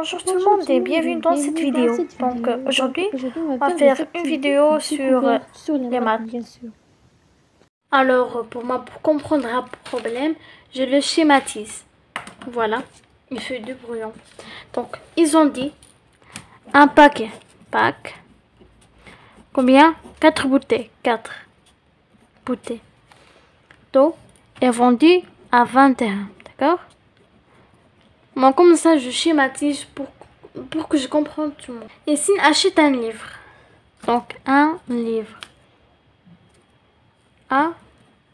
Bonjour tout le monde et bienvenue dans cette vidéo. Donc aujourd'hui, on va faire une vidéo sur les maths. bien sûr. Alors pour comprendre un problème, je le schématise. Voilà, une feuille de brouillon. Donc ils ont dit un pack, combien? 4 bouteilles, 4 bouteilles d'eau est vendu à 21, d'accord? Bon, comme ça, je schématise pour que je comprenne tout le monde. Ici, achète un livre. Donc, un livre à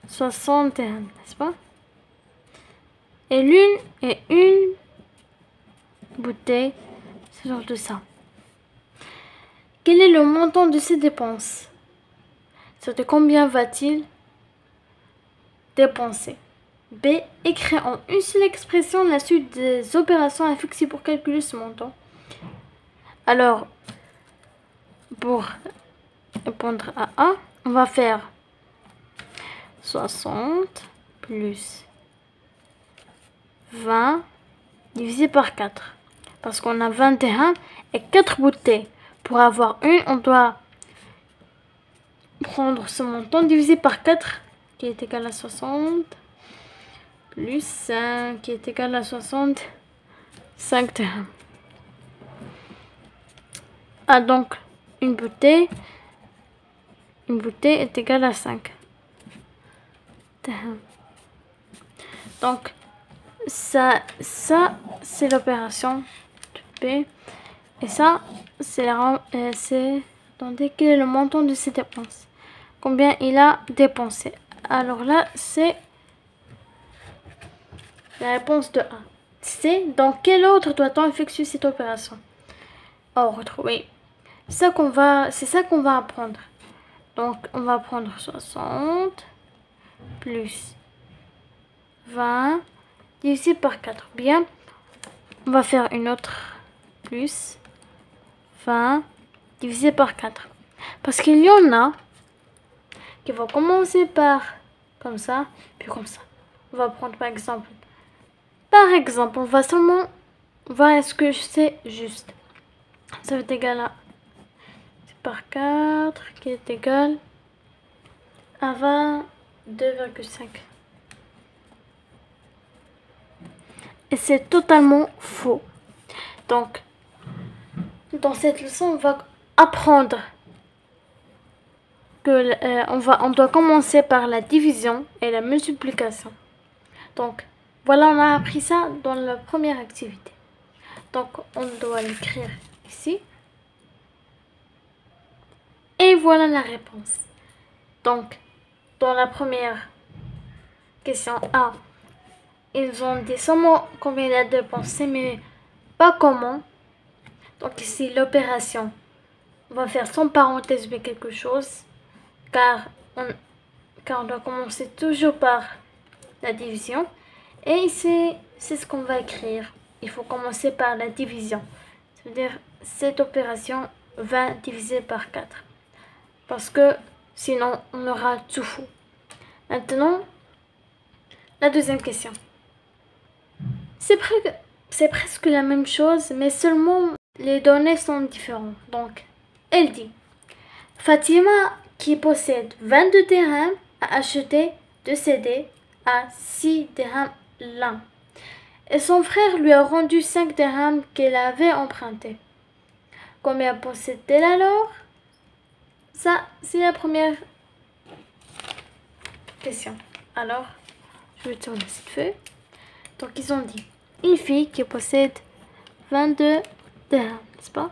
61, n'est-ce pas? Et une bouteille, c'est genre de ça. Quel est le montant de ces dépenses? C'est de combien va-t-il dépenser? B. Écris en une seule expression la suite des opérations effectuées pour calculer ce montant. Alors, pour répondre à A, on va faire 60 plus 20 divisé par 4. Parce qu'on a 21 et 4 bouteilles. Pour avoir une, on doit prendre ce montant divisé par 4 qui est égal à 60 plus 5 qui est égal à 60. 5 dirhams. Ah, donc une bouteille est égale à 5 dirhams. Donc ça c'est l'opération de B et ça c'est attendez, quel est le montant de ses dépenses, combien il a dépensé. Alors là c'est la réponse de A. C'est dans quel ordre doit-on effectuer cette opération? Oh, retrouver. C'est ça qu'on va apprendre. Donc, on va prendre 60 plus 20 divisé par 4. Bien, on va faire une autre plus 20 divisé par 4. Parce qu'il y en a qui vont commencer par comme ça, puis comme ça. On va prendre par exemple, on va seulement voir est-ce que c'est juste. Ça va être égal à par 4 qui est égal à 22,5. Et c'est totalement faux. Donc, dans cette leçon, on va apprendre que on doit commencer par la division et la multiplication. Donc, voilà, on a appris ça dans la première activité. Donc, on doit l'écrire ici. Et voilà la réponse. Donc, dans la première question A, ils ont dit seulement combien il a dépensé, mais pas comment. Donc ici, l'opération, on va faire sans parenthèse mais quelque chose, car on doit commencer toujours par la division. Et ici, c'est ce qu'on va écrire. Il faut commencer par la division. C'est-à-dire, cette opération 20 divisé par 4. Parce que sinon, on aura tout faux. Maintenant, la deuxième question. C'est presque la même chose, mais seulement les données sont différentes. Donc, elle dit, Fatima, qui possède 22 dirhams, a acheté 2 CD à 6 dirhams l'un. Et son frère lui a rendu 5 dirhams qu'elle avait empruntés. Combien possède-t-elle alors? Ça, c'est la première question. Alors, je vais tourner cette feuille. Donc, ils ont dit une fille qui possède 22 dirhams, n'est-ce pas?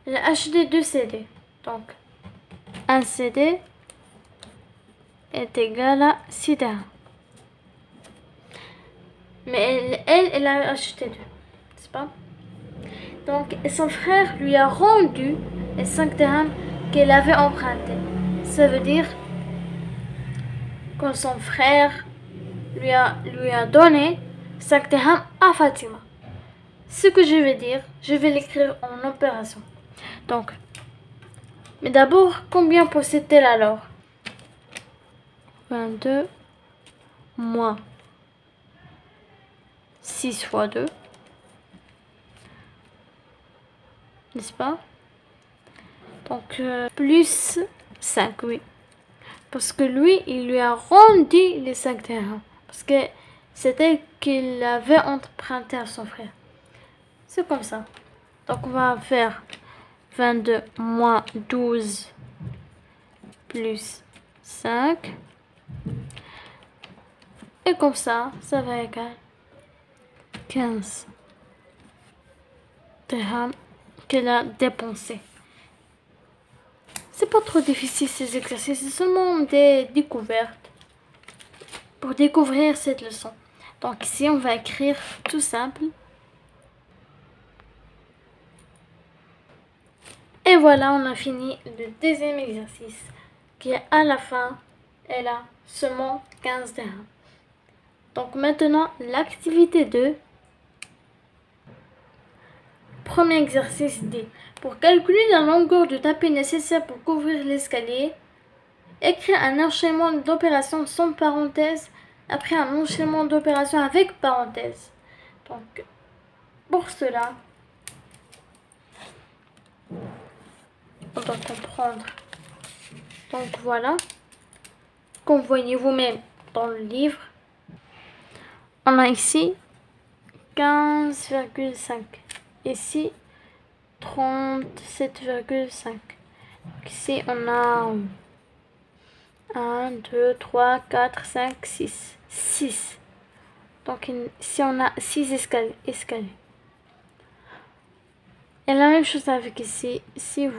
Elle a acheté 2 CD. Donc, un CD est égal à 6 dirhams. Mais elle a acheté 2, n'est-ce pas? Donc, son frère lui a rendu les 5 dirhams qu'elle avait empruntés. Ça veut dire que son frère lui a donné 5 dirhams à Fatima. Ce que je vais dire, je vais l'écrire en opération. Donc, mais d'abord, combien possède-t-elle alors? 22 moins 6 fois 2 n'est-ce pas? Donc, plus 5, oui. Parce que lui, il lui a rendu les 5 dirhams. Parce que c'était qu'il avait emprunté à son frère. C'est comme ça. Donc, on va faire 22 moins 12 plus 5. Et comme ça va égal 15 dirhams qu'elle a dépensé. C'est pas trop difficile ces exercices, c'est seulement des découvertes pour découvrir cette leçon. Donc ici on va écrire tout simple. Et voilà, on a fini le deuxième exercice qui est à la fin, elle a seulement 15 dirhams. Donc maintenant l'activité 2. Premier exercice dit, pour calculer la longueur du tapis nécessaire pour couvrir l'escalier, écrire un enchaînement d'opérations sans parenthèse après un enchaînement d'opérations avec parenthèse. Donc, pour cela, on doit comprendre. Donc voilà, comme vous voyez vous-même dans le livre, on a ici 15,5. Ici, 37,5. Ici, on a 1, 2, 3, 4, 5, 6. 6. Donc, ici, on a 6 escaliers. Et la même chose avec ici. Ici,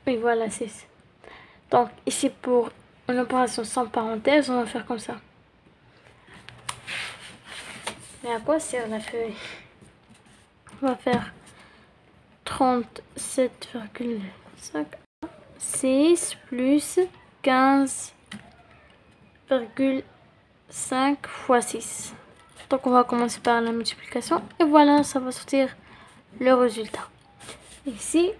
oui, voilà, 6. Donc, ici, pour une opération sans parenthèse, on va faire comme ça. Mais à quoi sert la feuille? On va faire 37,5. 6 plus 15,5 fois 6. Donc on va commencer par la multiplication. Et voilà, ça va sortir le résultat. Ici,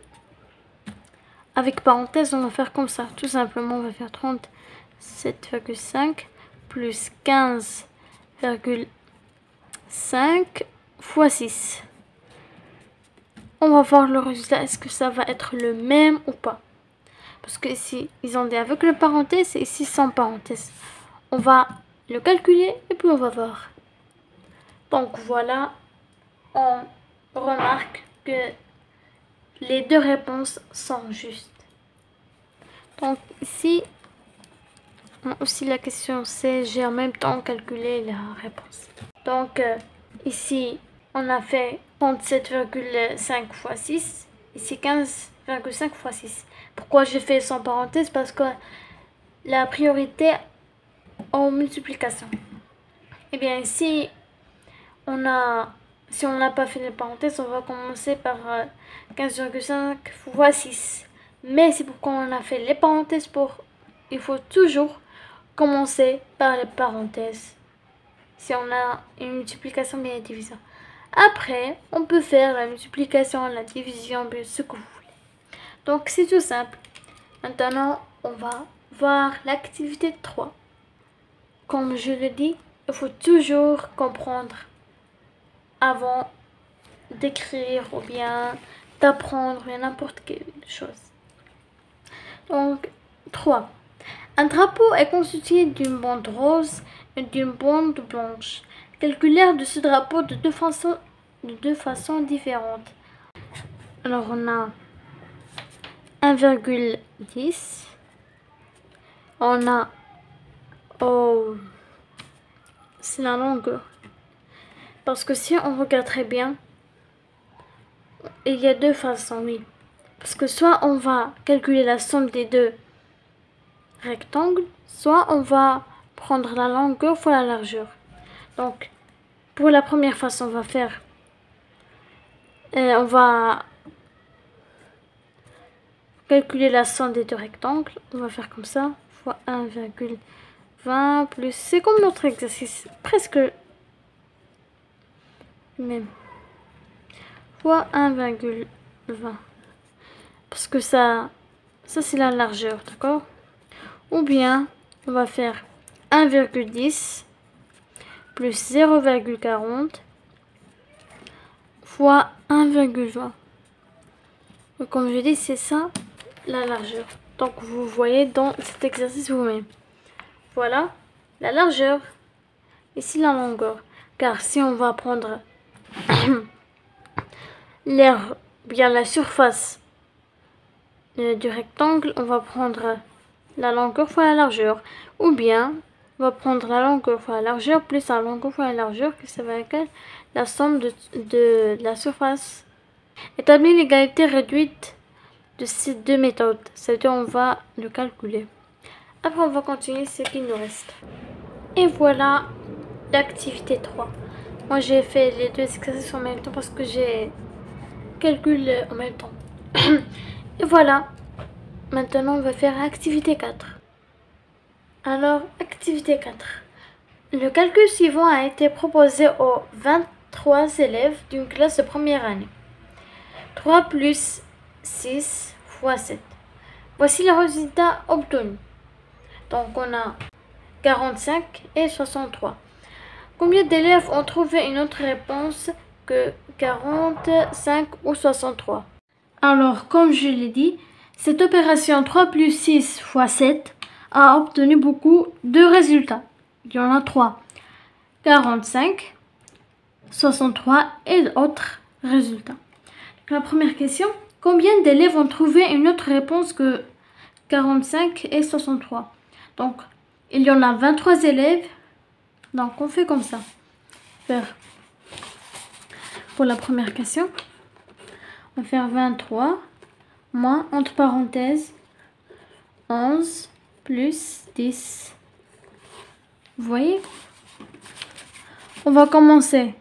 avec parenthèse, on va faire comme ça. Tout simplement, on va faire 37,5 plus 15,5 fois 6. On va voir le résultat. Est-ce que ça va être le même ou pas? Parce que ici, ils ont dit avec le parenthèse et ici sans parenthèse. On va le calculer et puis on va voir. Donc voilà, on remarque que les deux réponses sont justes. Donc ici, on a aussi la question C. J'ai en même temps calculé la réponse. Donc ici, on a fait 37,5 fois 6. Ici, 15,5 fois 6. Pourquoi j'ai fait sans parenthèse? Parce que la priorité en multiplication. Et bien ici, si on n'a pas fait les parenthèses, on va commencer par 15,5 fois 6. Mais c'est pourquoi on a fait les parenthèses il faut toujours commencer par les parenthèses. Si on a une multiplication bien la division. Après, on peut faire la multiplication, la division, bien ce que vous voulez. Donc c'est tout simple. Maintenant, on va voir l'activité 3. Comme je le dis, il faut toujours comprendre avant d'écrire ou bien d'apprendre n'importe quelle chose. Donc, 3. Un drapeau est constitué d'une bande rose et d'une bande blanche. Calculez de ce drapeau de deux façons différentes. Alors, on a 1,10. On a... Oh, c'est la longueur. Parce que si on regarde très bien, il y a deux façons, oui. Parce que soit on va calculer la somme des deux rectangles, soit on va prendre la longueur fois la largeur. Donc, pour la première façon, on va faire... on va calculer la somme des deux rectangles. On va faire comme ça, fois 1,20 plus... C'est comme notre exercice, presque même. Fois 1,20. Parce que ça c'est la largeur, d'accord? Ou bien, on va faire 1,10 plus 0,40 fois 1,20. Comme je dis, c'est ça la largeur. Donc vous voyez dans cet exercice vous-même. Voilà la largeur. Ici la longueur. Car si on va prendre l'air, bien la surface du rectangle, on va prendre la longueur fois la largeur. Ou bien on va prendre la longueur fois la largeur plus la longueur fois la largeur, que ça va être la somme de la surface. Établir l'égalité réduite de ces deux méthodes. C'est-à-dire on va le calculer. Après on va continuer ce qu'il nous reste. Et voilà l'activité 3. Moi j'ai fait les deux exercices en même temps parce que j'ai calculé en même temps. Et voilà. Maintenant on va faire activité 4. Alors activité 4. Le calcul suivant a été proposé aux 23 élèves d'une classe de première année. 3 plus 6 fois 7. Voici le résultat obtenu. Donc on a 45 et 63. Combien d'élèves ont trouvé une autre réponse que 45 ou 63? Alors, comme je l'ai dit, cette opération 3 plus 6 fois 7 a obtenu beaucoup de résultats. Il y en a 3. 45, 63 et d'autres résultats. La première question, combien d'élèves ont trouvé une autre réponse que 45 et 63? Donc, il y en a 23 élèves. Donc, on fait comme ça. Pour la première question, on va faire 23 moins, entre parenthèses, 11 plus 10. Vous voyez? On va commencer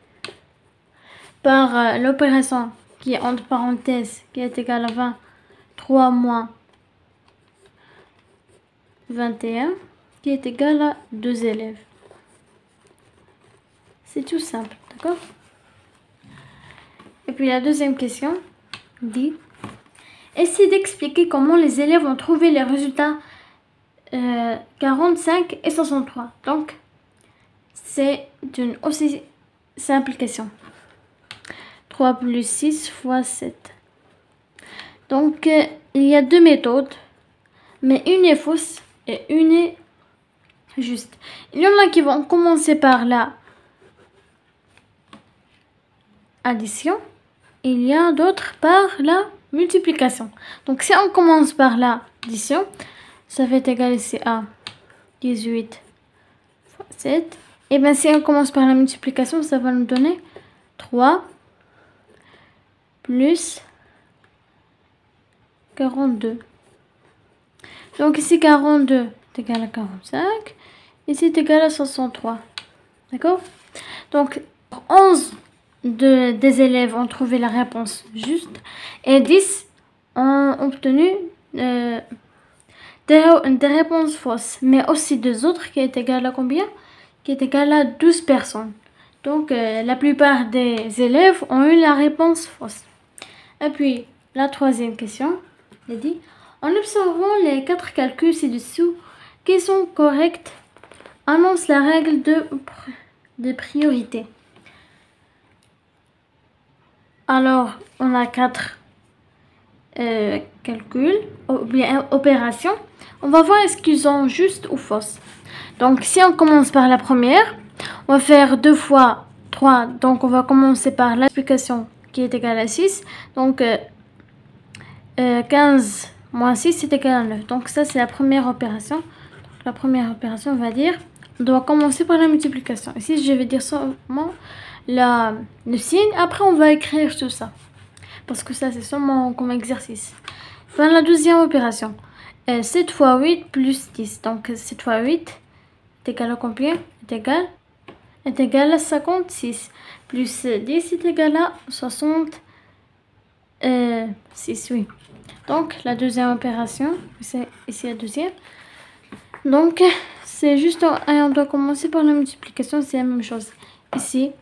par l'opération qui est entre parenthèses, qui est égale à 23 moins 21, qui est égal à 2 élèves. C'est tout simple, d'accord? Et puis la deuxième question dit: essayez d'expliquer comment les élèves ont trouvé les résultats 45 et 63. Donc, c'est une aussi simple question. 3 plus 6 fois 7. Donc, il y a deux méthodes, mais une est fausse et une est juste. Il y en a qui vont commencer par la addition, il y a d'autres par la multiplication. Donc si on commence par l'addition, ça va être égal ici à 18 fois 7. Et bien si on commence par la multiplication, ça va nous donner 3 plus 42. Donc ici 42 est égal à 45. Ici est égal à 63. D'accord? Donc 11 des élèves ont trouvé la réponse juste et 10 ont obtenu des réponses fausses. Mais aussi deux autres qui est égal à combien? Qui est égal à 12 personnes. Donc la plupart des élèves ont eu la réponse fausse. Et puis la troisième question, il dit: en observant les 4 calculs ci-dessous qui sont corrects, annonce la règle de priorité. Alors, on a 4 calculs, ou bien opérations. On va voir est-ce qu'ils ont juste ou fausse. Donc, si on commence par la première, on va faire 2 fois 3. Donc, on va commencer par l'explication qui est égale à 6. Donc, 15 moins 6 c'est égal à 9. Donc, ça, c'est la première opération. Donc, la première opération, on va dire, on doit commencer par la multiplication. Ici, je vais dire seulement le signe. Après, on va écrire tout ça. Parce que ça, c'est seulement comme exercice. Enfin, la deuxième opération. 7 fois 8 plus 10. Donc, 7 fois 8 est égal à combien? Est égal à 56. Plus 10 est égal à 66. Oui. Donc, la deuxième opération, c'est ici la deuxième. Donc, c'est juste, on doit commencer par la multiplication, c'est la même chose. Ici,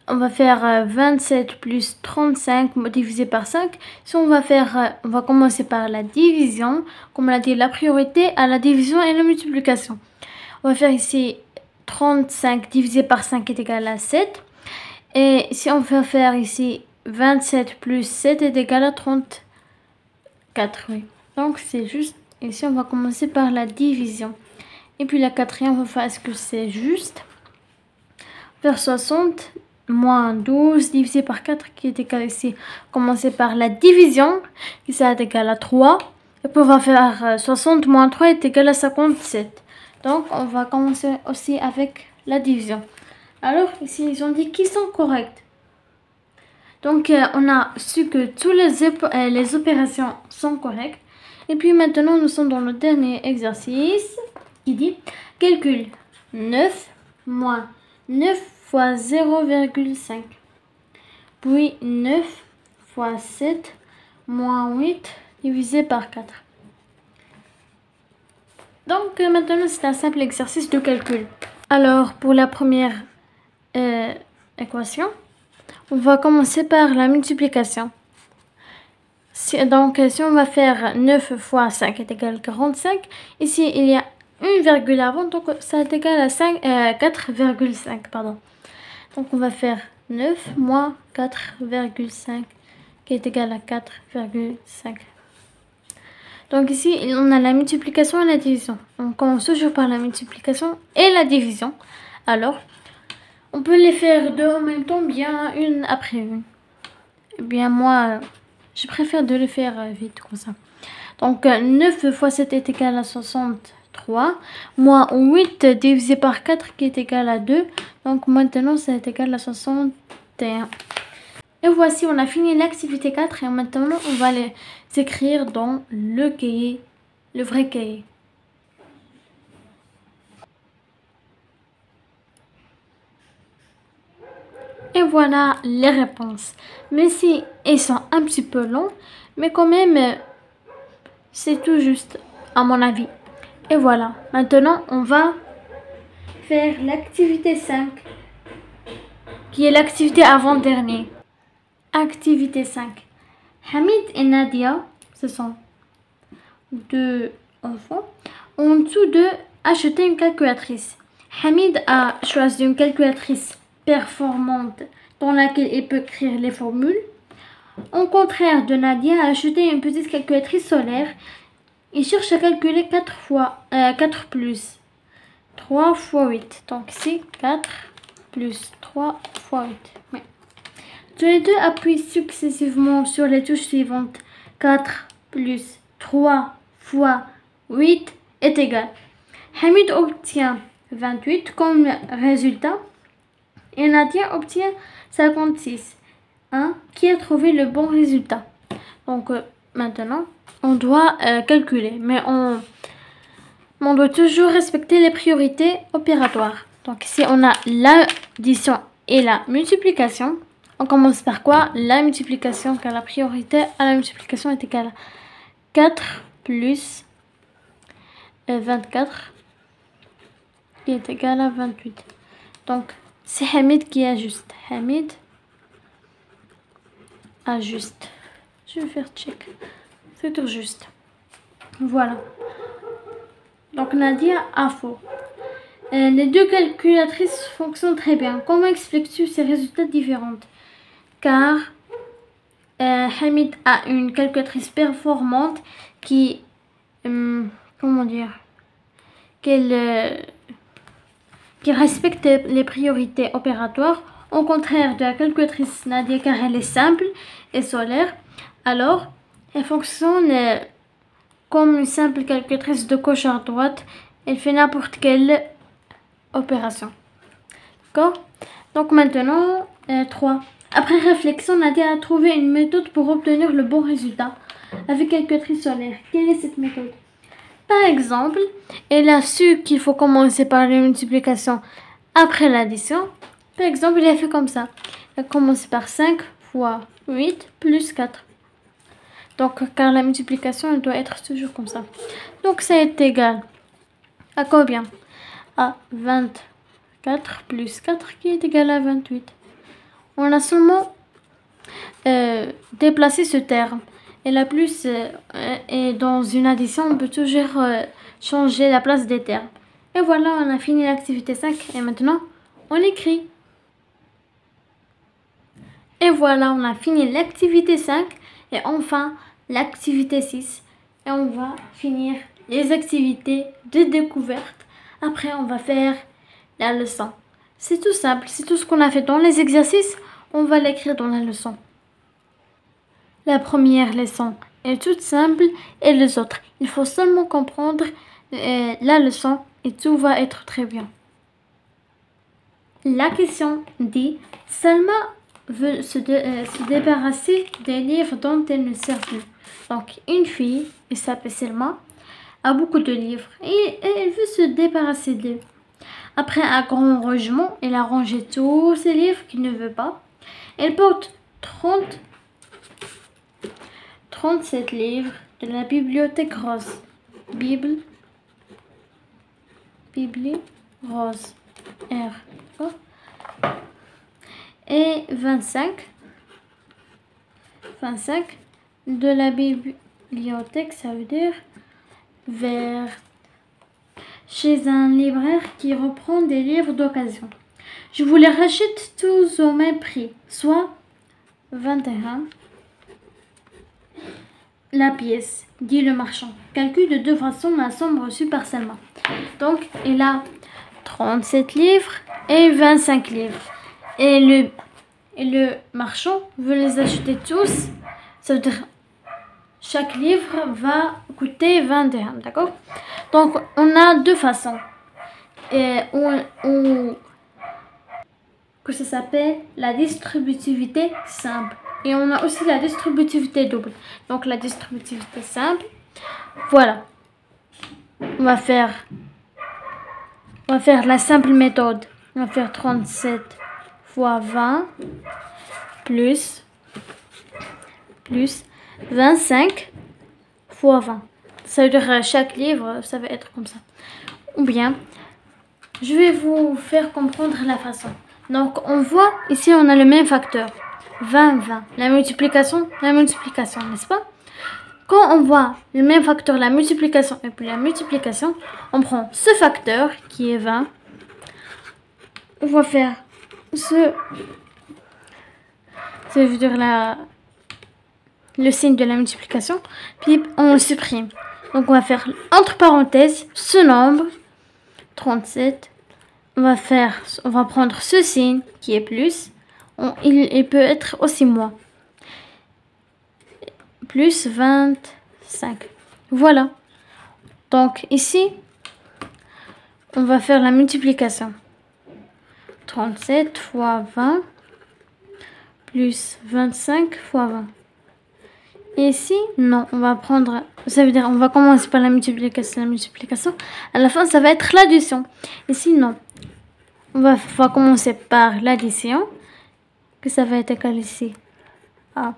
on va faire 27 plus 35 divisé par 5. Si on va commencer par la division, comme on a dit, la priorité à la division et la multiplication. On va faire ici 35 divisé par 5 est égal à 7. Et si on va faire ici 27 plus 7 est égal à 38. 4, oui. Donc c'est juste, ici on va commencer par la division. Et puis la quatrième, on va faire, est-ce que c'est juste? Faire 60 moins 12 divisé par 4 qui est égal ici. Commencer par la division, qui est égal à 3. Et puis on va faire 60 moins 3 est égal à 57. Donc on va commencer aussi avec la division. Alors ici ils ont dit qu'ils sont corrects. Donc on a su que toutes les opérations sont correctes. Et puis maintenant nous sommes dans le dernier exercice qui dit calcule 9 moins 9 fois 0,5. Puis 9 fois 7 moins 8 divisé par 4. Donc maintenant c'est un simple exercice de calcul. Alors pour la première équation, on va commencer par la multiplication. Donc si on va faire 9 fois 5 est égal à 45, ici il y a une virgule avant, donc ça est égal à 4,5. Pardon. Donc on va faire 9 moins 4,5 qui est égal à 4,5. Donc ici on a la multiplication et la division. On commence toujours par la multiplication et la division. Alors on peut les faire deux en même temps, bien une après une. Eh bien moi je préfère de les faire vite comme ça. Donc 9 fois 7 est égal à 63. Moins 8 divisé par 4 qui est égal à 2. Donc maintenant ça est égal à 61. Et voici, on a fini l'activité 4 et maintenant on va les écrire dans le cahier, le vrai cahier. Et voilà les réponses. Mais si ils sont un petit peu longs, mais quand même, c'est tout juste à mon avis. Et voilà, maintenant on va faire l'activité 5, qui est l'activité avant-dernière. Activité 5. Hamid et Nadia, ce sont deux enfants, ont tous deux acheté une calculatrice. Hamid a choisi une calculatrice performante dans laquelle il peut écrire les formules. Au contraire de Nadia a acheté une petite calculatrice solaire. Il cherche à calculer 4 plus 3 fois 8. Donc ici 4 plus 3 fois 8. Oui. Tous les deux appuient successivement sur les touches suivantes. 4 plus 3 fois 8 est égal. Hamid obtient 28 comme résultat et Nadia obtient 56. Qui a trouvé le bon résultat? Donc maintenant, on doit calculer, mais on doit toujours respecter les priorités opératoires. Donc ici, on a l'addition et la multiplication. On commence par quoi? La multiplication, car la priorité à la multiplication est égale à 4 plus 24 qui est égal à 28. Donc, c'est Hamid qui ajuste. Hamid ajuste. Je vais faire check. C'est tout juste. Voilà. Donc, Nadia a faux. Les deux calculatrices fonctionnent très bien. Comment expliques-tu ces résultats différents? Car Hamid a une calculatrice performante qui, comment dire, qui respecte les priorités opératoires, au contraire de la calculatrice Nadia car elle est simple et solaire. Alors, elle fonctionne comme une simple calculatrice de gauche à droite. Elle fait n'importe quelle opération. D'accord? Donc maintenant, 3. Après réflexion, Nadia a trouvé une méthode pour obtenir le bon résultat avec calculatrice solaire. Quelle est cette méthode? Par exemple, elle a su qu'il faut commencer par la multiplication après l'addition. Par exemple, il a fait comme ça. Elle a commencé par 5 fois 8 plus 4. Donc, car la multiplication, elle doit être toujours comme ça. Donc, ça est égal à combien? À 24 plus 4 qui est égal à 28. On a seulement déplacé ce terme. Et la plus, et dans une addition, on peut toujours changer la place des termes. Et voilà, on a fini l'activité 5. Et maintenant, on écrit. Et voilà, on a fini l'activité 5. Et enfin, l'activité 6 et on va finir les activités de découverte. Après, on va faire la leçon. C'est tout simple, c'est tout ce qu'on a fait dans les exercices, on va l'écrire dans la leçon. La première leçon est toute simple et les autres, il faut seulement comprendre la leçon et tout va être très bien. La question dit, Salma veut se débarrasser des livres dont elle ne sert plus. Donc, une fille, elle s'appelle Selma, a beaucoup de livres et elle veut se débarrasser d'eux. Après un grand rangement, elle a rangé tous ses livres qu'elle ne veut pas. Elle porte 37 livres de la bibliothèque rose. Bible rose. R. Oh. Et 25 de la bibliothèque, ça veut dire vert, chez un libraire qui reprend des livres d'occasion. Je vous les rachète tous au même prix, soit 21 la pièce, dit le marchand. Calcule de 2 façons la somme reçue par Selma. Donc, il a 37 livres et 25 livres. Et le marchand veut les acheter tous. Ça veut dire chaque livre va coûter 20 dirhams, d'accord? Donc, on a 2 façons. Que ça s'appelle la distributivité simple. Et on a aussi la distributivité double. Donc, la distributivité simple, voilà. On va faire la simple méthode. On va faire 37 fois 20 plus 25 fois 20. Ça veut dire chaque livre, ça va être comme ça. Ou bien, je vais vous faire comprendre la façon. Donc, on voit ici, on a le même facteur. 20, 20. La multiplication, n'est-ce pas? Quand on voit le même facteur, la multiplication et puis la multiplication, on prend ce facteur qui est 20. On va faire ça veut dire le signe de la multiplication, puis on le supprime. Donc on va faire entre parenthèses ce nombre 37. On va prendre ce signe qui est plus. Il peut être aussi moins. Plus 25. Voilà. Donc ici, on va faire la multiplication. 37 fois 20 plus 25 fois 20. Et ici, non, on va prendre, ça veut dire, on va commencer par la multiplication. À la fin, ça va être l'addition. Ici, non. On va commencer par l'addition, que ça va être égal ici à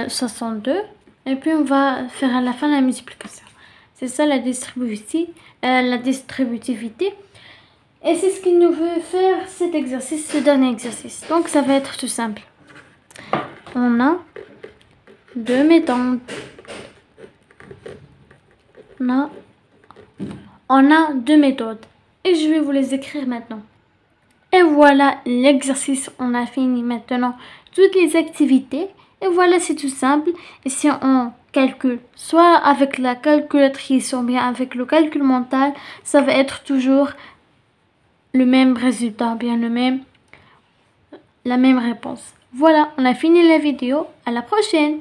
62. Et puis, on va faire à la fin la multiplication. C'est ça la distributivité. Et c'est ce qu'il nous veut faire cet exercice, ce dernier exercice. Donc, ça va être tout simple. On a deux méthodes. On a deux méthodes. Et je vais vous les écrire maintenant. Et voilà l'exercice. On a fini maintenant toutes les activités. Et voilà, c'est tout simple. Et si on calcule, soit avec la calculatrice ou bien avec le calcul mental, ça va être toujours le même résultat, bien la même réponse. Voilà, on a fini la vidéo. À la prochaine!